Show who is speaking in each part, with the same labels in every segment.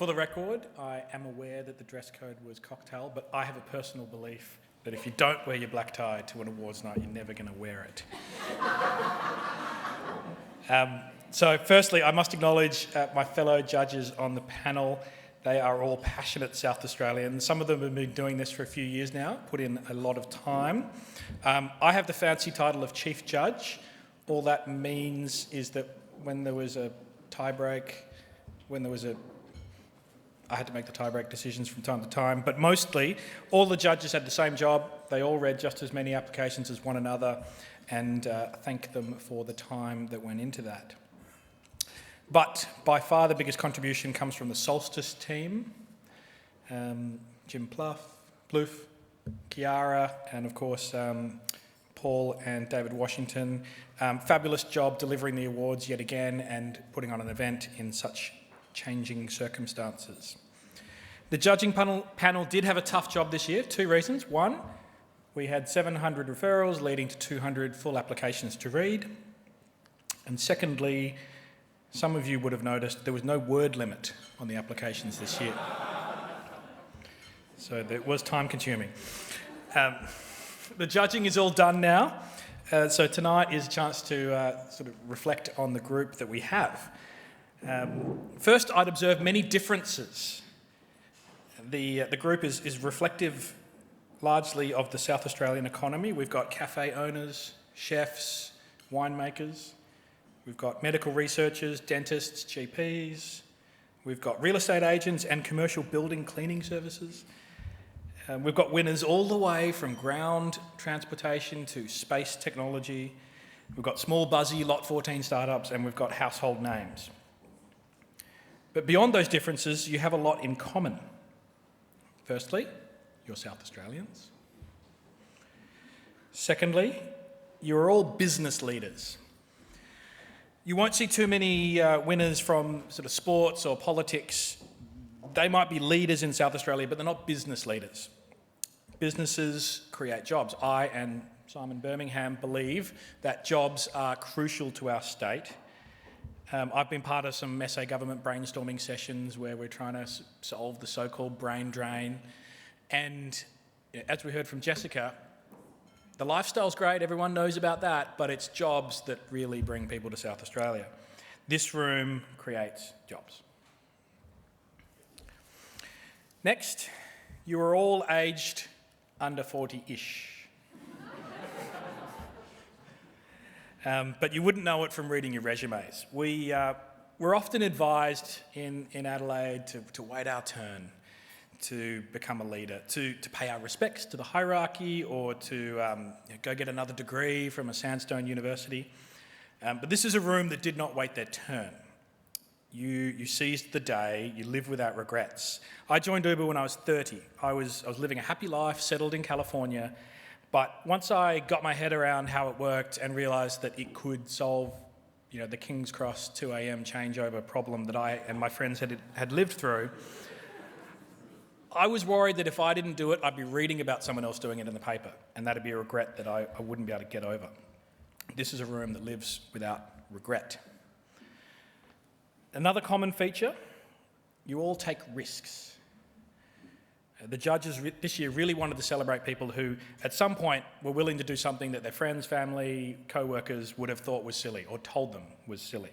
Speaker 1: For the record, I am aware that the dress code was cocktail, but I have a personal belief that if you don't wear your black tie to an awards night, you're never going to wear it. So firstly, I must acknowledge my fellow judges on the panel. They are all passionate South Australians. Some of them have been doing this for a few years now, put in a lot of time. I have the fancy title of Chief Judge. All that means is that when there was a tie-break, I had to make the tie-break decisions from time to time, but mostly all the judges had the same job. They all read just as many applications as one another, and thank them for the time that went into that. But by far the biggest contribution comes from the Solstice team. Jim Plouffe, Kiara, and of course Paul and David Washington. Fabulous job delivering the awards yet again and putting on an event in such changing circumstances. The judging panel did have a tough job this year. 2 reasons. 1, we had 700 referrals leading to 200 full applications to read. And secondly, some of you would have noticed there was no word limit on the applications this year. So it was time consuming. The judging is all done now. So tonight is a chance to sort of reflect on the group that we have. First, I'd observe many differences. The group is reflective largely of the South Australian economy. We've got cafe owners, chefs, winemakers. We've got medical researchers, dentists, GPs. We've got real estate agents and commercial building cleaning services. We've got winners all the way from ground transportation to space technology. We've got small, buzzy Lot 14 startups, and we've got household names. But beyond those differences, you have a lot in common. Firstly, you're South Australians. Secondly, you're all business leaders. You won't see too many winners from sort of sports or politics. They might be leaders in South Australia, but they're not business leaders. Businesses create jobs. I and Simon Birmingham believe that jobs are crucial to our state. I've been part of some SA government brainstorming sessions where we're trying to solve the so-called brain drain. And as we heard from Jessica, the lifestyle's great, everyone knows about that, but it's jobs that really bring people to South Australia. This room creates jobs. Next, you are all aged under 40-ish. But you wouldn't know it from reading your resumes. We're often advised in Adelaide to wait our turn to become a leader, to pay our respects to the hierarchy or to go get another degree from a sandstone university. But this is a room that did not wait their turn. You seized the day, you live without regrets. I joined Uber when I was 30. I was living a happy life, settled in California, but once I got my head around how it worked and realised that it could solve the King's Cross 2 a.m. changeover problem that I and my friends had lived through, I was worried that if I didn't do it, I'd be reading about someone else doing it in the paper, and that'd be a regret that I wouldn't be able to get over. This is a room that lives without regret. Another common feature, you all take risks. The judges this year really wanted to celebrate people who, at some point, were willing to do something that their friends, family, co-workers would have thought was silly or told them was silly.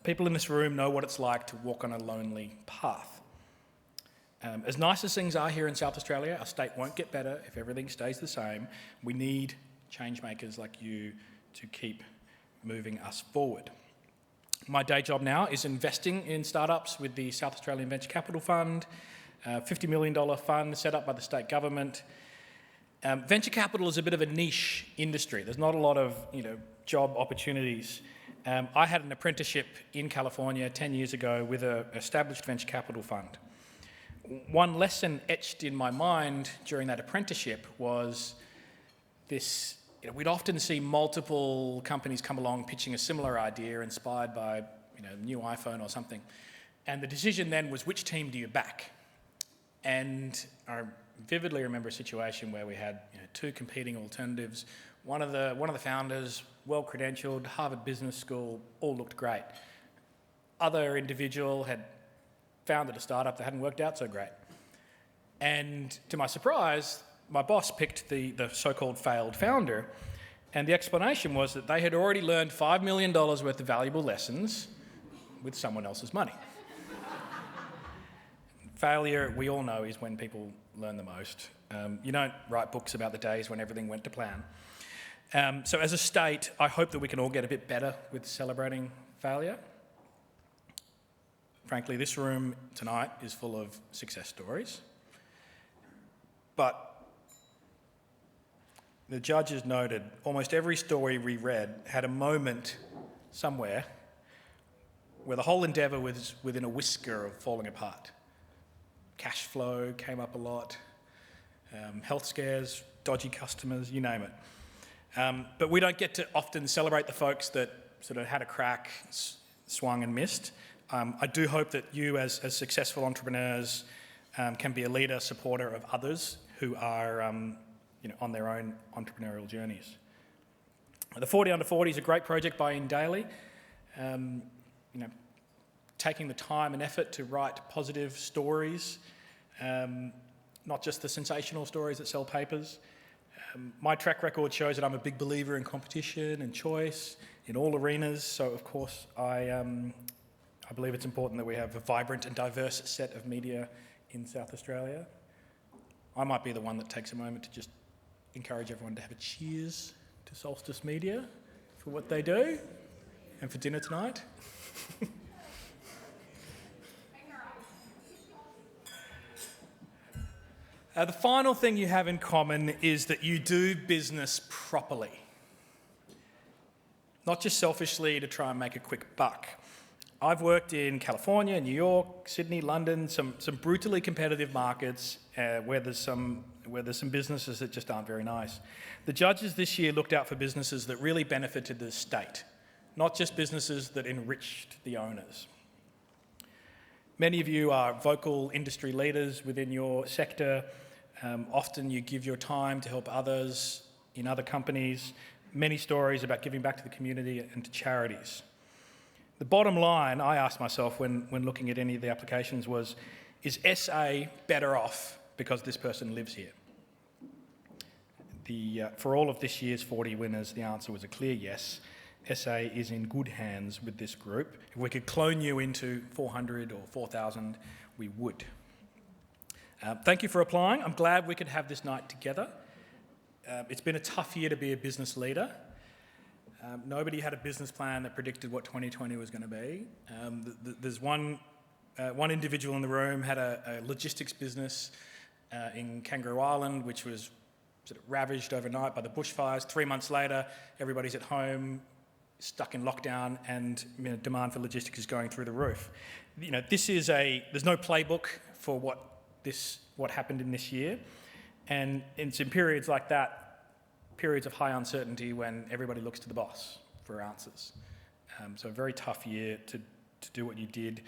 Speaker 1: People in this room know what it's like to walk on a lonely path. As nice as things are here in South Australia, our state won't get better if everything stays the same. We need change makers like you to keep moving us forward. My day job now is investing in startups with the South Australian Venture Capital Fund, a $50 million fund set up by the state government. Venture capital is a bit of a niche industry. There's not a lot of job opportunities. I had an apprenticeship in California 10 years ago with an established venture capital fund. One lesson etched in my mind during that apprenticeship was this. We'd often see multiple companies come along pitching a similar idea inspired by the new iPhone or something. And the decision then was, which team do you back? And I vividly remember a situation where we had 2 competing alternatives. One of the founders, well-credentialed, Harvard Business School, all looked great. Other individual had founded a startup that hadn't worked out so great. And to my surprise, my boss picked the so-called failed founder, and the explanation was that they had already learned $5 million worth of valuable lessons with someone else's money. Failure, we all know, is when people learn the most. You don't write books about the days when everything went to plan. So as a state, I hope that we can all get a bit better with celebrating failure. Frankly, this room tonight is full of success stories. But the judges noted almost every story we read had a moment somewhere where the whole endeavour was within a whisker of falling apart. Cash flow came up a lot, health scares, dodgy customers, you name it. But we don't get to often celebrate the folks that sort of had a crack, swung and missed. I do hope that you as successful entrepreneurs can be a leader, supporter of others who are on their own entrepreneurial journeys. The 40 Under 40 is a great project by InDaily. Taking the time and effort to write positive stories, not just the sensational stories that sell papers. My track record shows that I'm a big believer in competition and choice in all arenas, so of course I believe it's important that we have a vibrant and diverse set of media in South Australia. I might be the one that takes a moment to just encourage everyone to have a cheers to Solstice Media for what they do and for dinner tonight. The final thing you have in common is that you do business properly. Not just selfishly to try and make a quick buck. I've worked in California, New York, Sydney, London, some brutally competitive markets where there's some businesses that just aren't very nice. The judges this year looked out for businesses that really benefited the state, not just businesses that enriched the owners. Many of you are vocal industry leaders within your sector. Often you give your time to help others in other companies. Many stories about giving back to the community and to charities. The bottom line I asked myself when looking at any of the applications was, is SA better off because this person lives here? For all of this year's 40 winners, the answer was a clear yes. SA is in good hands with this group. If we could clone you into 400 or 4,000, we would. Thank you for applying. I'm glad we could have this night together. It's been a tough year to be a business leader. Nobody had a business plan that predicted what 2020 was going to be. There's one individual in the room had a logistics business in Kangaroo Island, which was sort of ravaged overnight by the bushfires. 3 months later, everybody's at home, stuck in lockdown, and demand for logistics is going through the roof. There's no playbook for what happened in this year, and it's in periods like that, periods of high uncertainty when everybody looks to the boss for answers. So a very tough year to do what you did.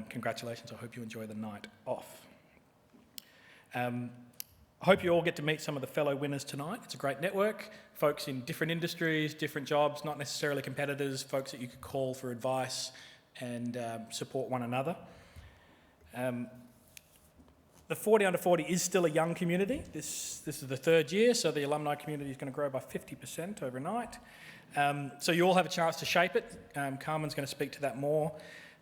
Speaker 1: Congratulations, I hope you enjoy the night off. I hope you all get to meet some of the fellow winners tonight. It's a great network, folks in different industries, different jobs, not necessarily competitors, folks that you could call for advice and support one another. The 40 Under 40 is still a young community. This is the third year, so the alumni community is going to grow by 50% overnight. So you all have a chance to shape it. Carmen's going to speak to that more.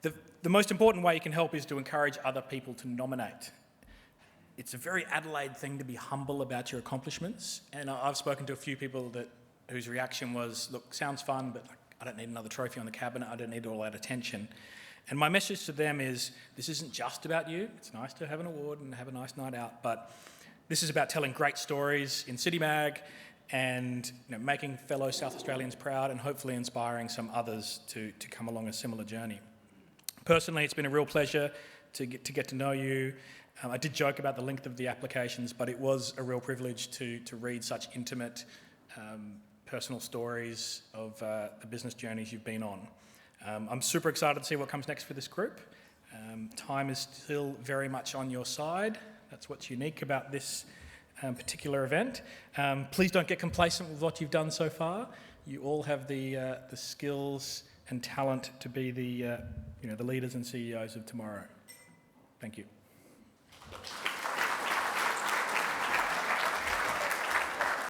Speaker 1: The most important way you can help is to encourage other people to nominate. It's a very Adelaide thing to be humble about your accomplishments, and I've spoken to a few people whose reaction was, look, sounds fun, but I don't need another trophy on the cabinet, I don't need all that attention. And my message to them is, this isn't just about you. It's nice to have an award and have a nice night out, but this is about telling great stories in City Mag and making fellow South Australians proud and hopefully inspiring some others to come along a similar journey. Personally, it's been a real pleasure to get to know you. I did joke about the length of the applications, but it was a real privilege to read such intimate, personal stories of the business journeys you've been on. I'm super excited to see what comes next for this group. Time is still very much on your side. That's what's unique about this particular event. Please don't get complacent with what you've done so far. You all have the skills and talent to be the leaders and CEOs of tomorrow. Thank you.